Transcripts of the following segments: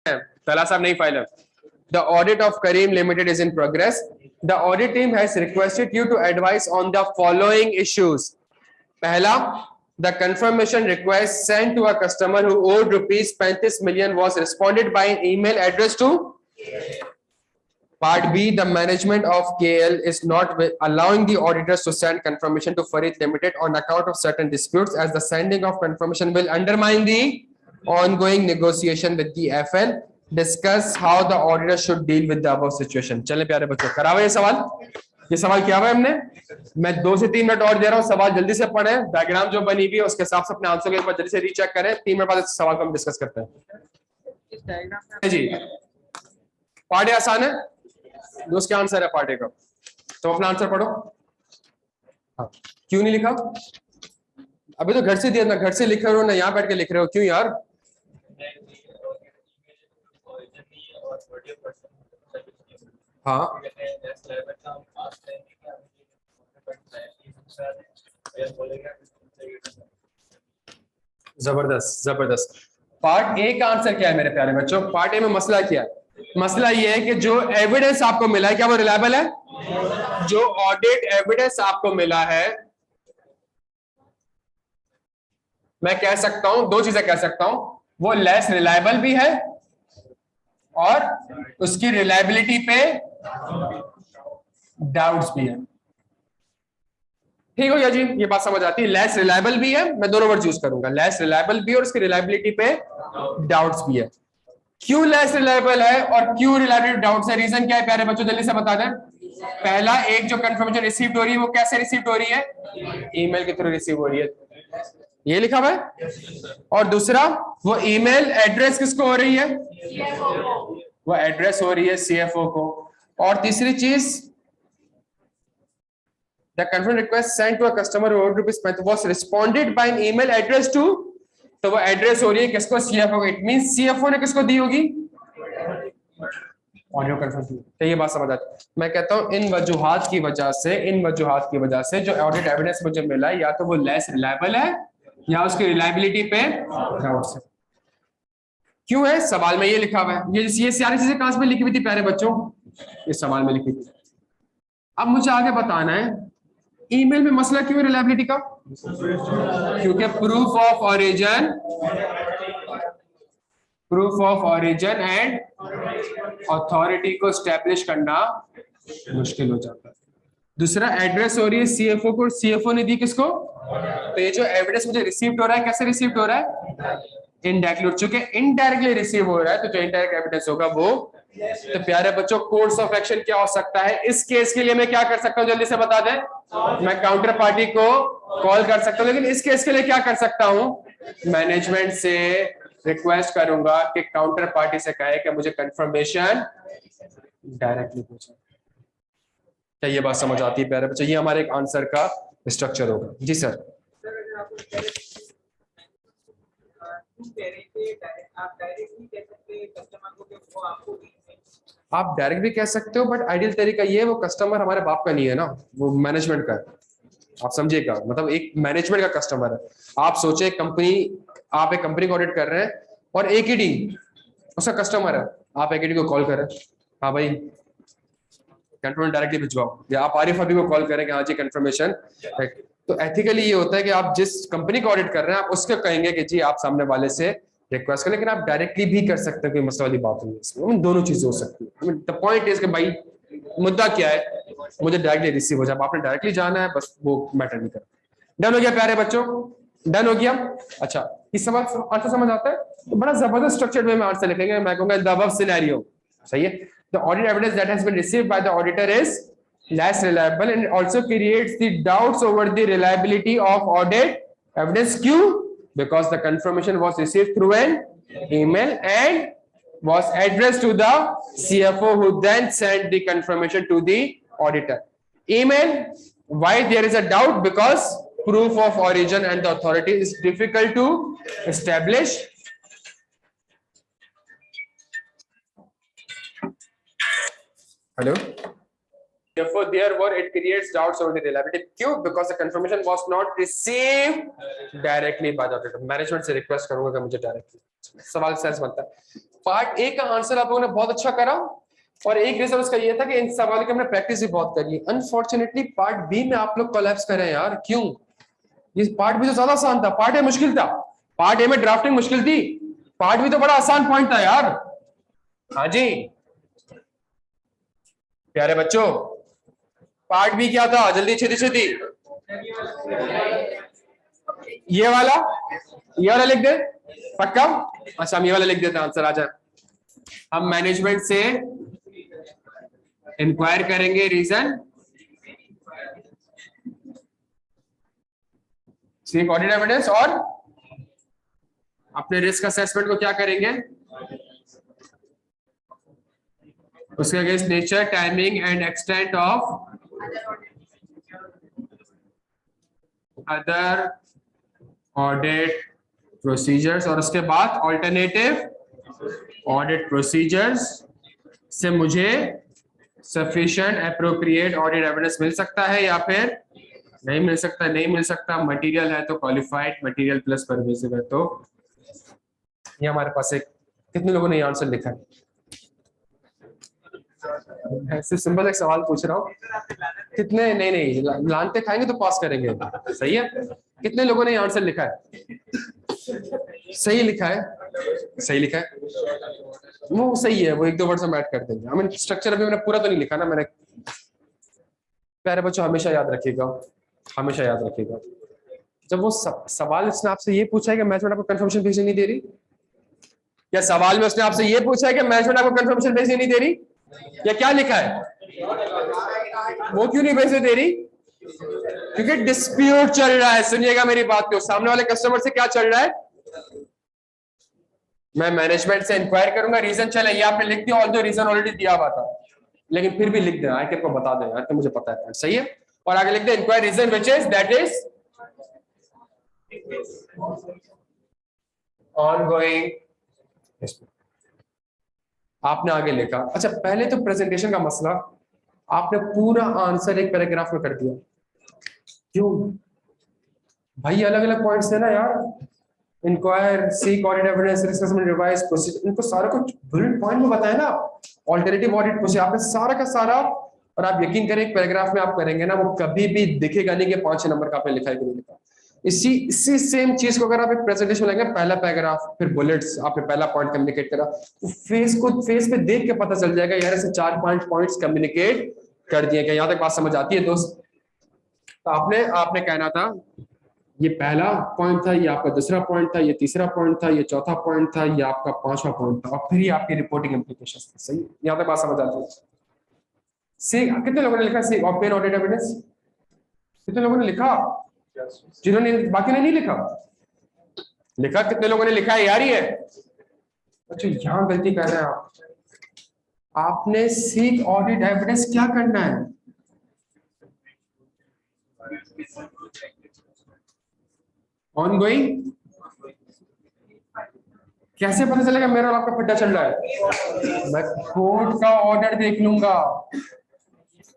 तला साहब नई फाइल है। The audit of Kareem Limited is in progress. The audit team has requested you to advise on the following issues. पहला, the confirmation request sent to a customer who owed rupees 35 million was responded by an email address to. Part B, the management of KL is not allowing the auditors to send confirmation to Farid Limited on account of certain disputes, as the sending of confirmation will undermine the ongoing negotiation with the FL. Discuss how the auditor should deal with the above situation. चले प्यारे बच्चों, करा हुआ ये सवाल किया हुआ है हमने। मैं 2 से 3 मिनट और दे रहा हूँ, सवाल जल्दी से पढ़ें, डायग्राम जो बनी हुई है उसके हिसाब से अपने आंसर के ऊपर जल्दी से रीचेक करें। 3 मिनट बाद इस सवाल को हम डिस्कस करते हैं। जी, पार्ट आसान है, दोस्त क्या आंसर है पार्टी का, तो अपना आंसर पढ़ो। हाँ, क्यों नहीं लिखा? अभी तो घर से दिया ना, घर से लिख रहे हो ना, यहाँ बैठ के लिख रहे हो, क्यों यार? हाँ, जबरदस्त जबरदस्त। पार्ट ए का आंसर क्या है मेरे प्यारे बच्चों? पार्ट ए में मसला क्या है? मसला ये है कि जो एविडेंस आपको मिला है क्या वो रिलायबल है? जो ऑडिट एविडेंस आपको मिला है, मैं कह सकता हूं 2 चीजें कह सकता हूं, वो लेस रिलायबल भी है और उसकी रिलायबिलिटी पे डाउट्स भी है। ठीक हो गया जी, ये बात समझ आती है। लेस रिलायबल भी है, मैं दोनों वर्ड यूज करूंगा, लेस रिलायबल भी और उसकी रिलायबिलिटी पे डाउट्स भी है। क्यों लेस रिलायबल है और क्यों रिलेटेड डाउट्स है? रीजन क्या है प्यारे बच्चों, जल्दी से बता दें। पहला, एक जो कंफर्मेशन रिसीव हो रही है वो कैसे रिसीव हो रही है? ईमेल के थ्रू रिसीव हो रही है, ये लिखा हुआ है। और दूसरा, वो ईमेल एड्रेस किसको हो रही है? वो एड्रेस हो रही है सीएफओ को। और तीसरी चीज, the confirm request sent to a customer who owed rupees was responded by an email address to, तो वो एड्रेस हो रही है किसको? सीएफओ को। इट मींस सीएफओ ने किसको दी होगी? ऑडियो कंफर्म की। तो ये बात समझ आती है। मैं कहता हूं इन वजूहात की वजह से जो ऑडिट एविडेंस मुझे मिला है, या तो वो लेस रिलायबल है या उसकी रिलायबिलिटी पे डाउट्स है। क्यों है? सवाल में ये लिखा हुआ है। ये सारी चीजें कहां पे लिखी हुई थी प्यारे बच्चों? इस सवाल में लिखी थी। अब मुझे आगे बताना है ईमेल में मसला क्यों है रिलायबिलिटी का? क्योंकि proof of origin and authority को स्टैब्लिश करना मुश्किल हो जाता है। दूसरा, एड्रेस हो रही है सीएफओ को, सीएफओ ने दी किसको? तो ये जो एविडेंस मुझे रिसीव हो रहा है, कैसे रिसीव हो रहा है? इनडायरेक्टली। चूंकि इनडायरेक्टली रिसीव हो रहा है, तो जो इनडायरेक्ट एविडेंस होगा वो। तो प्यारे बच्चों, कोर्स ऑफ एक्शन क्या हो सकता है इस केस के लिए? मैं क्या कर सकता हूं, जल्दी से बता दें। मैं काउंटर पार्टी को कॉल कर सकता हूं, लेकिन इस केस के लिए क्या कर सकता हूं? मैनेजमेंट से रिक्वेस्ट करूंगा कि काउंटर पार्टी से कहे कि मुझे कंफर्मेशन डायरेक्टली पूछे। क्या ये बात समझ आती है प्यारे बच्चों? ये हमारे एक आंसर का स्ट्रक्चर होगा। जी सर। आप डायरेक्ट भी कह सकते हो, बट आइडियल तरीका ये है, वो कस्टमर हमारे बाप का नहीं है ना, वो मैनेजमेंट का है। आप समझिएगा, मतलब एक मैनेजमेंट का कस्टमर है। आप सोचे आप एक कंपनी को ऑडिट कर रहे हैं और एकेडी उसका कस्टमर है, आप एकेडी को कॉल करें, हाँ भाई कंफर्मेशन डायरेक्टली भिजवाओ, या आप आरिफ अभी को कॉल करें कि हाँ जी कंफर्मेशन। तो एथिकली ये होता है कि आप जिस कंपनी को ऑडिट कर रहे हैं आप उसको कहेंगे कि जी आप सामने वाले से रिक्वेस्ट करें, लेकिन आप डायरेक्टली भी कर सकते हैं, कोई मसला वाली बात नहीं है इसमें। दोनों चीजें हो सकती है। द पॉइंट इज कि भाई मुद्दा क्या है, मुझे डायरेक्टली रिसीव हो जाए, आपने डायरेक्टली जाना है, बस वो मैटर नहीं करता। डन हो गया प्यारे बच्चों? डन हो गया। अच्छा, इस सवाल आंसर समझ आता है? तो बड़ा जबरदस्त स्ट्रक्चर्ड वे में आंसर लिखेंगे। मैं कहूंगा द अबव सिनेरियो, सही है। The audit evidence that has been received by the auditor is less reliable and also creates the doubts over the reliability of audit evidence. Q, because the confirmation was received through an email and was addressed to the CFO, who then sent the confirmation to the auditor. Email, why there is a doubt? Because proof of origin and the authority is difficult to establish. Hello. Therefore, it creates doubts over the reliability. Q, because the confirmation was not received directly by the auditor. Management से request करूंगा कि मुझे directly। सवाल sense बनता है। Part A का answer आप लोगों ने बहुत अच्छा करा, और एक रीजन उसका ये था कि इन सवालों की हमने प्रैक्टिस भी बहुत करी। अनफॉर्चुनेटली पार्ट बी में आप लोग कोलैप्स करें यार, क्यों? ये पार्ट बी तो ज्यादा आसान था, पार्ट ए मुश्किल था। पार्ट ए में ड्राफ्टिंग मुश्किल थी, पार्ट बी तो बड़ा आसान पॉइंट था यार। हाँ जी प्यारे बच्चों, पार्ट बी क्या था? जल्दी छेती छेती। ये वाला लिख दे पक्का। अच्छा हम ये वाला लिख देते हैं आंसर। आजा हम मैनेजमेंट से इंक्वायर करेंगे रीजन, सीक ऑडिट एविडेंस, और अपने रिस्क असेसमेंट को क्या करेंगे? उसके against nature, timing and extent of other audit procedures, और उसके बाद ऑल्टरनेटिव ऑडिट प्रोसीजर्स से मुझे सफिशिएंट अप्रोप्रिएट ऑडिट एविडेंस मिल सकता है या फिर नहीं मिल सकता। नहीं मिल सकता, मटेरियल है तो क्वालिफाइड, मटेरियल प्लस परमिसिव है तो ये हमारे पास एक। कितने लोगों ने ये आंसर लिखा है? ऐसे सिंपल एक सवाल पूछ रहा हूँ, कितने? नहीं लानते खाएंगे तो पास करेंगे, सही है। कितने लोगों ने ये आंसर लिखा है? सही लिखा है, सही लिखा है, वो सही है। वो एक दो वर्ड हम ऐड कर देंगे। हमें स्ट्रक्चर अभी मैंने पूरा तो नहीं लिखा ना मैंने। प्यारे बच्चों हमेशा याद रखिएगा, हमेशा याद रखिएगा, जब वो सवाल इसने आपसे ये पूछा है कि मैनेजमेंट आपको कंफर्मेशन भेजने नहीं दे रही, या सवाल में उसने आपसे ये पूछा है कि मैनेजमेंट आपको कंफर्मेशन भेजने नहीं दे रही, या क्या लिखा है? वो क्यों नहीं भेजने दे रही? क्योंकि डिस्प्यूट चल रहा है। सुनिएगा मेरी बात को, सामने वाले कस्टमर से क्या चल रहा है? मैं मैनेजमेंट से इंक्वायर करूंगा, रीजन चले, ये आपने लिख दिया, ऑल्दो रीजन ऑलरेडी दिया हुआ था, लेकिन फिर भी लिख देना है कि आपको बता दें यार कि मुझे पता है, सही है। और आगे लिख दे inquire reason which is that is ongoing. आपने आगे लिखा। अच्छा पहले तो प्रेजेंटेशन का मसला आपने पूरा आंसर एक पैराग्राफ में कर दिया, क्यों भाई? अलग अलग पॉइंट्स है ना यार, inquire, seek audit evidence, risk assessment, revise procedure, इनको सारा कुछ बुलेट पॉइंट में बताया ना। ऑल्टरनेटिव ऑडिट प्रोसीजर आपने सारा का सारा, और आप यकीन करें एक पैराग्राफ में आप करेंगे ना, वो कभी भी दिखेगा नहीं कि 5 नंबर का आपने लिखा है कि नहीं लिखा। इसी सेम चीज को अगर आप एक प्रेजेंटेशन लेंगे, पहला पैराग्राफ फिर बुलेट्स, आपने पहला पॉइंट कम्युनिकेट करा, तो फेस पे देख के पता चल जाएगा यार ऐसे 4-5 पॉइंट्स कम्युनिकेट कर दिए। क्या यहाँ तक बात समझ आती है दोस्त? तो आपने कहना था ये पहला पॉइंट था, ये आपका दूसरा पॉइंट था, ये तीसरा पॉइंट था, ये चौथा पॉइंट था, ये आपका 5वां पॉइंट था, और फिर ये आपकी रिपोर्टिंग इम्प्लीकेशन था। सही, यहाँ तक बात समझ आती है? सी कितने लोगों ने लिखा सी ऑब्टेन ऑडिट एविडेंस? कितने लोगों ने लिखा? जिन्होंने, बाकी ने नहीं लिखा। लिखा कितने लोगों ने लिखा है यार ये? अच्छा यहाँ गलती कर रहे हैं आप। आपने सीक ऑडिट एविडेंस क्या करना है? ऑनगोइंग। कैसे पता चलेगा मेरा और आपका फड्डा चल रहा है? मैं कोर्ट का ऑर्डर देख लूंगा,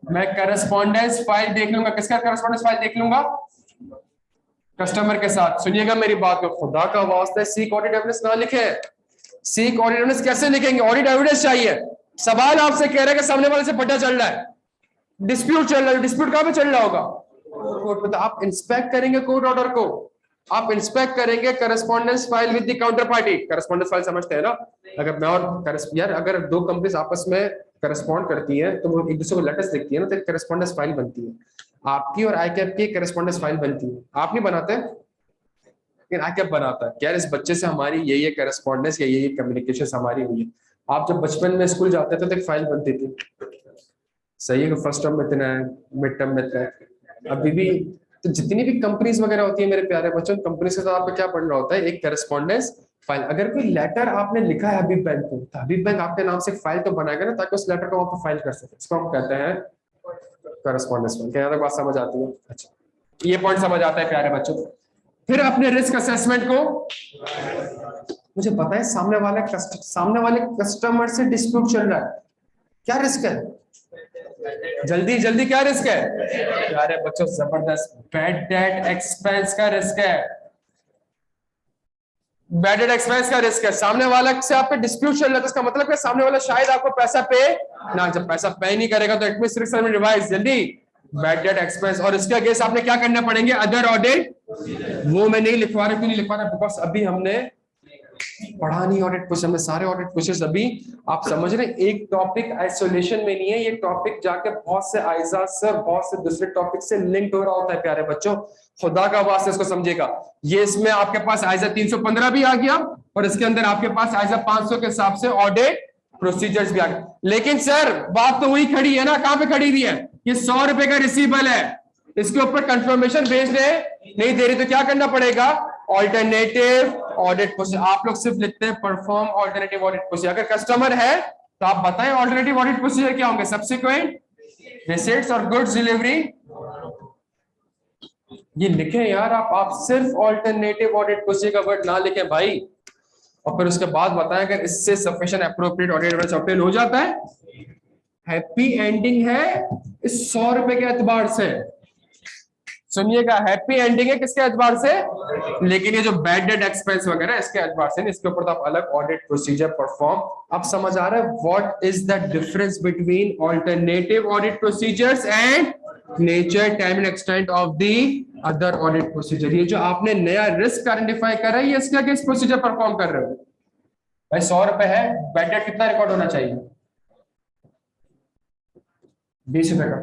मैं करस्पॉन्डेंस फाइल देख लूंगा। किसका करस्पॉन्डेंस फाइल देख लूंगा? कस्टमर के साथ। सुनिएगा मेरी बात को, खुदा का वास्ता है सीक ऑडिट एविडेंस ना लिखे। सीक ऑडिट एविडेंस कैसे लिखेंगे? ऑडिट एविडेंस चाहिए। सवाल आपसे कह रहे हैं कि सामने वाले से फड्डा चल रहा है, डिस्प्यूट चल रहा है। डिस्प्यूट कहां पे चल रहा होगा? कोर्ट में। तो आप इंस्पेक्ट करेंगे कोर्ट ऑर्डर को, आप इंस्पेक्ट करेंगे correspondence file with the counter party. Correspondence file समझते हैं ना? अगर मैं और यार अगर दो कंपनीज आपस में करस्पॉन्ड करती है तो वो एक दूसरे को लेटर्स लिखती है ना, तो एक करस्पॉन्डेंस फाइल बनती है। आपकी और आईकैप की करस्पॉन्डेंस फाइल बनती है। आप नहीं बनाते, लेकिन आईकैप बनाता है। यार इस बच्चे से हमारी ये करस्पॉन्डेंस या ये कम्युनिकेशन हमारी हुई है। आप जब बचपन में स्कूल जाते थे तो एक फाइल बनती थी, सही है, फर्स्ट टर्म में इतना है, मिड टर्म में इतना है। अभी भी तो जितनी भी कंपनीज वगैरह होती है मेरे प्यारे बच्चों, कंपनी से तो आपको क्या पढ़ना होता है? एक करस्पॉन्डेंस फाइल। अगर कोई लेटर आपने लिखा है हबीब बैंक को, तो हबीब बैंक आपके नाम से फाइल तो बनाएगा ना, ताकि उस लेटर को वहां पर फाइल कर सके। इसको हम कहते हैं करस्पॉन्डेंस फाइल। क्या बात समझ आती है? अच्छा ये पॉइंट समझ आता है प्यारे बच्चों। फिर अपने रिस्क असेसमेंट को, मुझे पता है सामने वाले कस्टमर से डिस्प्यूट चल रहा है, क्या रिस्क है? जल्दी जल्दी क्या रिस्क है? यार बच्चों जबरदस्त, बैड डेट एक्सपेंस का रिस्क है। बैड डेट एक्सपेंस का रिस्क है, सामने वाला से आपका डिस्प्यूट चल रहा है, तो इसका मतलब है सामने वाला शायद आपको पैसा पे ना, जब पैसा पे नहीं करेगा तो इट मींस रिस्क रिवाइज जल्दी बैड डेट एक्सपेंस। और इसके अगेंस्ट आपने क्या करना पड़ेंगे, अदर ऑडिट। वो मैं नहीं लिखवा रहा, क्यों नहीं लिखवा रहा, बिकॉज अभी हमने पढ़ा नहीं ऑडिट प्रोसेस में, सारे ऑडिट प्रोसेस अभी आप समझ रहे हैं। एक टॉपिक आइसोलेशन में नहीं है, ये टॉपिक जाके बहुत से आइजा से बहुत से दूसरे टॉपिक से लिंक हो रहा होता है प्यारे बच्चों, खुदा का वास्ते इसको समझेगा। ये इसमें आपके पास आइजा 315 भी आ गया और इसके अंदर आपके पास आइजा 500 के हिसाब से ऑडिट प्रोसीजर्स भी आ गए। लेकिन सर बात तो वही खड़ी है ना, कहां पे खड़ी हुई है, ये 100 रुपए का रिसीवेबल है, इसके ऊपर कंफर्मेशन भेज रहे नहीं दे रही, तो क्या करना पड़ेगा, ऑल्टरनेटिव ऑडिट प्रोसीजर। आप लोग सिर्फ लिखते हैं परफॉर्म ऑल्टरनेटिव ऑडिट प्रोसीजर। अगर कस्टमर है तो आप बताएं ऑल्टरनेटिव ऑडिट प्रोसीजर क्या होंगे, सब्सिक्वेंट रिसीट्स और गुड्स डिलीवरी, ये लिखें यार आप सिर्फ ऑल्टरनेटिव ऑडिट प्रोसीजर का वर्ड ना लिखें भाई, और फिर उसके बाद बताएं अगर इससे सफिशिएंट एप्रोप्रिएट ऑडिट ऑब्टेन हो जाता है, हैप्पी एंडिंग है इस 100 रुपए के एतबार से। सुनिएगा, हैप्पी एंडिंग है किसके एतबार से, लेकिन ये जो बैड डेट एक्सपेंस वगैरह इसके एतबार से नहीं, इसके ऊपर तो आप अलग ऑडिट प्रोसीजर परफॉर्म। अब समझ आ रहा है what is the difference between alternative audit procedures and nature, time and extent of the other audit procedure. ये जो आपने नया रिस्क आइडेंटिफाई कर रहा है, ये इसके अगेंस्ट प्रोसीजर परफॉर्म कर रहे हो भाई। 100 रुपए है, बैड डेट कितना रिकॉर्ड होना चाहिए, 20 रुपए का।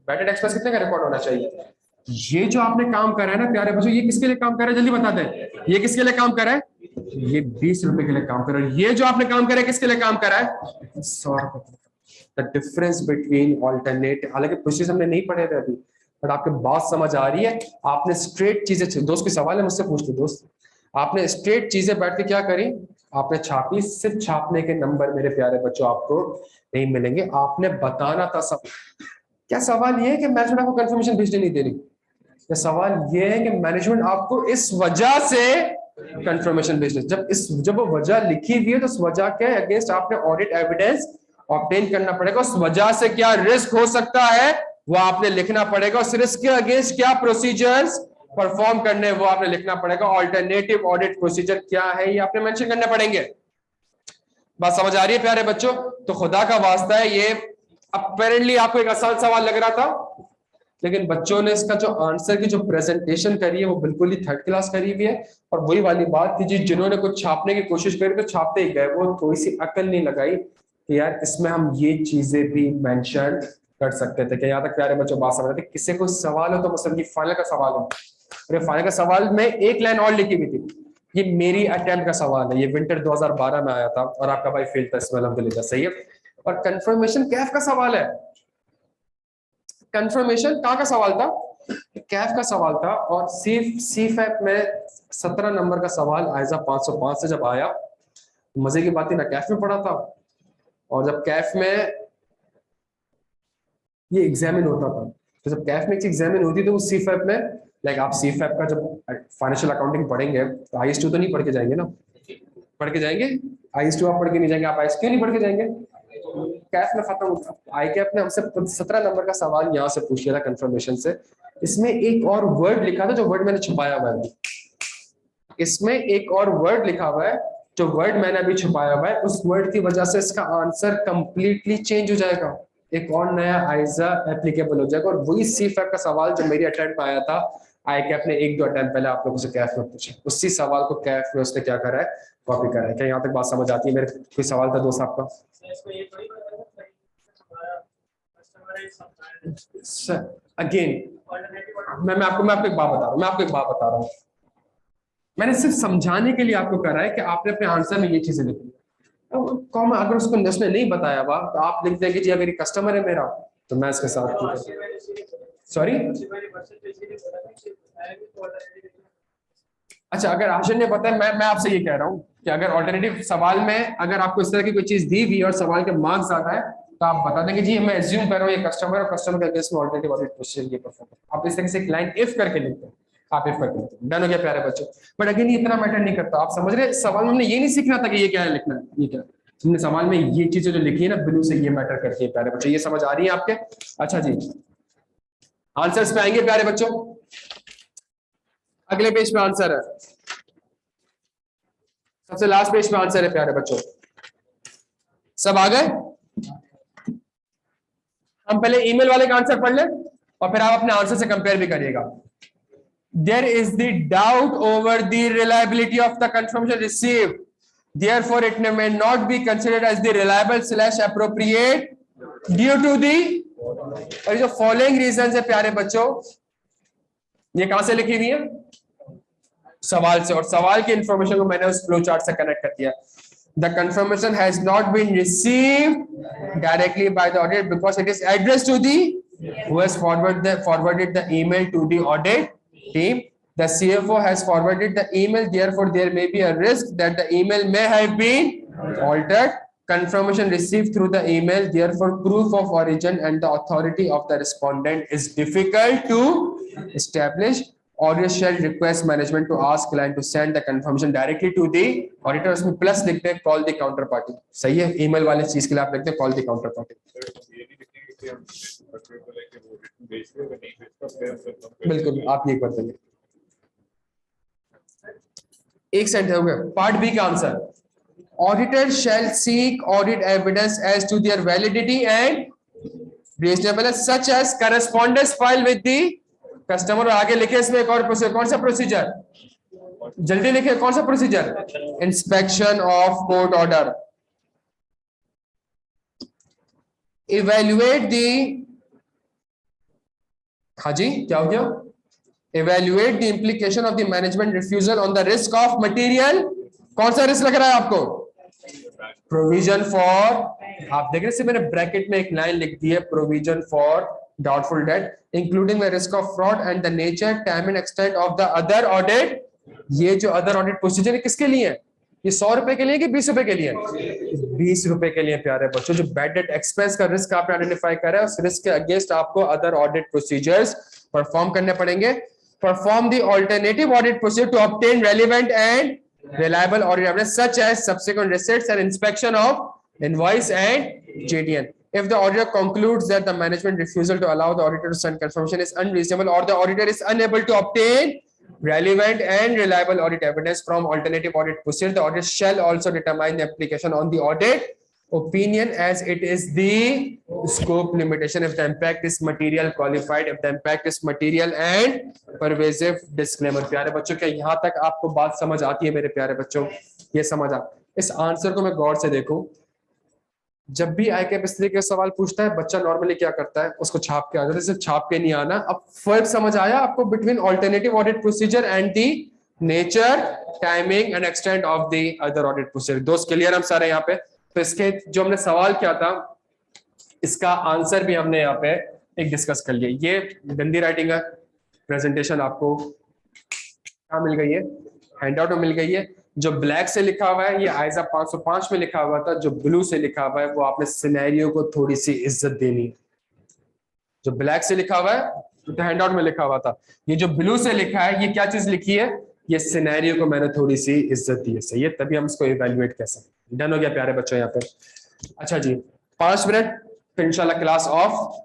बैड डेट एक्सपेंस कितने का रिकॉर्ड होना चाहिए। ये जो आपने काम करा है ना प्यारे बच्चों, ये किसके लिए काम कर रहा है, जल्दी बता दें, ये किसके लिए काम कर रहा है, ये 20 रुपए के लिए काम कर रहा है। ये जो आपने काम करा है किसके लिए काम करा है, 100 रुपए। द डिफरेंस बिटवीन ऑल्टरनेट, हालांकि प्रोसेस हमने नहीं पढ़े थे अभी, बट आपके बात समझ आ रही है। आपने स्ट्रेट चीजें, दोस्त की सवाल है मुझसे पूछ लो दोस्त, आपने स्ट्रेट चीजें बैठ के क्या करी, आपने छापी, सिर्फ छापने के नंबर मेरे प्यारे बच्चों आपको नहीं मिलेंगे, आपने बताना था सब। क्या सवाल ये है कि मैनेजमेंट आपको कंफर्मेशन भेजने नहीं दे रही, या सवाल ये है कि मैनेजमेंट आपको इस वजह से कंफर्मेशन भेजने, जब वो वजह लिखी हुई है तो उस वजह के अगेंस्ट आपने ऑडिट एविडेंस ऑब्टेन करना पड़ेगा, उस वजह से क्या रिस्क हो सकता है वो आपने लिखना पड़ेगा, उस रिस्क के अगेंस्ट क्या प्रोसीजर्स परफॉर्म करने वो आपने लिखना पड़ेगा। ऑल्टरनेटिव ऑडिट प्रोसीजर क्या है ये आपने मेंशन करने पड़ेंगे। बात समझ आ रही है प्यारे बच्चों। तो खुदा का वास्ता है, ये अपेरेंटली आपको एक आसान सवाल लग रहा था, लेकिन बच्चों ने इसका जो आंसर की जो प्रेजेंटेशन करी है वो बिल्कुल ही थर्ड क्लास करी हुई है। और वही वाली बात थी जी, जिन्होंने कुछ छापने की कोशिश करी तो छापते ही गए, वो थोड़ी सी अकल नहीं लगाई कि यार इसमें हम ये चीजें भी मेंशन कर सकते थे। क्या यहाँ तक प्यारे बच्चों बात समझ रहे थे, किसी को सवाल हो तो मतलब ये फाइनल का सवाल है, अरे फाइनल का सवाल में एक लाइन और लिखी हुई थी, ये मेरी अटेम्प्ट का सवाल है, ये विंटर 2012 में आया था और आपका भाई फेल था इसमें, अल्हम्दुलिल्लाह सही है। और कंफर्मेशन कैफ का सवाल है, कंफर्मेशन कहाँ का सवाल था, कैफ का सवाल था। और सी फैप में 17 नंबर का सवाल आयजा 505 से जब आया, मजे की बात थी ना, कैफ में पढ़ा था, और जब कैफ में ये एग्जामिन होता था, तो जब कैफ में एग्जामिन होती तो उस सी फैप में, लाइक आप सी फैप का जब फाइनेंशियल अकाउंटिंग पढ़ेंगे तो IS2 तो नहीं पढ़ के जाएंगे ना, पढ़ के जाएंगे, IS2 आप पढ़ के नहीं जाएंगे, आप IS क्यों नहीं पढ़ के जाएंगे, कैफ में खत्म। आई कैप ने हमसे 17 नंबर का सवाल यहाँ से पूछ लिया था कंफर्मेशन से। इसमें एक और वर्ड लिखा था जो वर्ड मैंने छुपाया हुआ है, इसमें एक और वर्ड लिखा हुआ है जो वर्ड मैंने अभी छुपाया हुआ है, उस वर्ड की वजह से इसका आंसर कंप्लीटली चेंज हो जाएगा, एक और नया आइजा एप्लीकेबल हो जाएगा। और वही सी फैप का सवाल जो मेरी अटेम्प्ट में आया था, आई कैप ने 1-2 अटेम्प्ट पहले आप लोगों से कैफ में पूछा, उसी सवाल को कैफ में उसने क्या करा है, कॉपी करा है। क्या यहाँ तक बात समझ आती है। मेरे कोई सवाल था दोस्त आपका, अगेन मैं आपको एक बात बता रहा हूँ, मैंने सिर्फ समझाने के लिए आपको करा है कि आपने अपने आंसर में ये चीजें लिखी। कॉमन अगर उसको उसने नहीं बताया हुआ तो आप लिख देंगे जी अगर ये कस्टमर है मेरा तो मैं इसके साथ, सॉरी अच्छा, अगर आशन ने बताया, मैं आपसे ये कह रहा हूँ कि अगर ऑल्टरनेटिव सवाल में अगर आपको इस तरह की कोई चीज दी हुई और सवाल के मार्क्स ज्यादा है तो आप बता देंगे जी मैं एज्यूम कर रहा हूँ ये कस्टमर और कस्टमर के अगेंस्ट में ऑल्टरनेटिव ऑडिट प्रोसीजर ये परफॉर्म। आप इस तरह से एक लाइन इफ करके लिखते हैं, आप इफ करके लिखते हैं, डन हो गया प्यारे बच्चों। बट अगेन ये इतना मैटर नहीं करता, आप समझ रहे, सवाल में हमने ये नहीं सीखना था कि ये क्या है लिखना है, ये क्या हमने सवाल में ये चीजें जो लिखी है ना ब्लू से, ये मैटर करती है प्यारे बच्चों। ये समझ आ रही है आपके। अच्छा जी, आंसर्स पे आएंगे प्यारे बच्चों, अगले पेज पे आंसर है। सबसे लास्ट पेज पे आंसर है प्यारे बच्चों। सब आ गए? हम पहले ईमेल वाले का आंसर पढ़ लें और फिर आप अपने आंसर से कंपेयर भी करिएगा। There is the doubt over the reliability of the confirmation received. Therefore, it may not be considered as the reliable/appropriate due to the और जो फॉलोइंग रीजन है प्यारे बच्चों, ये कहां से लिखी हुई है? सवाल से, और सवाल की इंफॉर्मेशन को मैंने उस फ्लो चार्ट से कनेक्ट कर दिया। The confirmation has not been received directly by the audit because it is addressed to the who has forwarded the email to the audit team. The CFO has forwarded the email, therefore there may be a risk that the email may have been altered. Confirmation received through the email, therefore proof of origin and the authority of the respondent is difficult to establish. Auditor shall request management to ask client to send the confirmation directly to the auditor. उसमें plus लिखते हैं call the counterparty। सही है, email वाले चीज के लिए आप लिखते हैं call the counterparty। बिल्कुल, आप ये कर देंगे। एक सेंटेंस हो गया। पार्ट बी का answer, auditor shall seek audit evidence as to their validity and reasonableness such as correspondence file with the customer. आगे लिखे इसमें एक और प्रोसीजर, कौन सा प्रोसीजर? जल्दी लिखे, कौन सा procedure? Inspection of court order. Evaluate the, हाँ जी क्या हो गया? Evaluate the implication of the management refusal on the risk of material. कौन सा रिस्क लग रहा है आपको? प्रोविजन फॉर, आप देख रहे हैं मैंने ब्रैकेट में एक लाइन लिख दी है, provision for doubtful debt including the risk of fraud and the nature, time and extent of the other audit। ये जो other audit procedure है किसके लिए है? ये 100 रुपए के लिए कि 20 रुपए के लिए? 20 रुपए के लिए प्यारे बच्चों। जो बैड डेट एक्सपेंस का रिस्क आपने आइडेंटिफाई करा है, उस रिस्क के अगेंस्ट आपको अदर ऑडिट प्रोसीजर्स परफॉर्म करने पड़ेंगे। Perform the alternative audit procedure to obtain relevant and reliable audit evidence such as subsequent receipts and inspection of invoice and JDN. If the auditor concludes that the management refusal to allow the auditor to send confirmation is unreasonable, or the auditor is unable to obtain relevant and reliable audit evidence from alternative audit procedure, the auditor shall also determine the application on the audit opinion as it is the scope limitation if the impact is material qualified, if the impact is material and pervasive disclaimer। प्यारे बच्चों, क्या यहाँ तक आपको बात समझ आती है मेरे प्यारे बच्चों? ये समझ आ, इस आंसर को मैं गौर से देखूं। जब भी आईकेप इस तरीके का सवाल पूछता है, बच्चा नॉर्मली क्या करता है? उसको छाप के आ जाता है। सिर्फ छाप के नहीं आना। अब फर्क समझ आया आपको between alternative audit procedure and the nature, timing and extent of the other audit procedure. दोस्त क्लियर हम सारे यहाँ पे? तो इसके जो हमने सवाल किया था, इसका आंसर भी हमने यहाँ पे एक डिस्कस कर लिया। ये गंदी राइटिंग है, प्रेजेंटेशन आपको क्या मिल गई है? हैंडआउट में मिल गई है। जो ब्लैक से लिखा हुआ है ये आइजा 505 में लिखा हुआ था, जो ब्लू से लिखा हुआ है वो आपने सिनेरियो को थोड़ी सी इज्जत देनी। जो ब्लैक से लिखा हुआ है तो हैंडआउट में लिखा हुआ था, ये जो ब्लू से लिखा है ये क्या चीज लिखी है? ये सिनेरियो को मैंने थोड़ी सी इज्जत दी है। सही है, तभी हम इसको इवैल्यूएट कर सकते। डन हो गया प्यारे बच्चों यहाँ पे? अच्छा जी, 5 मिनट फिर इंशाल्लाह क्लास ऑफ।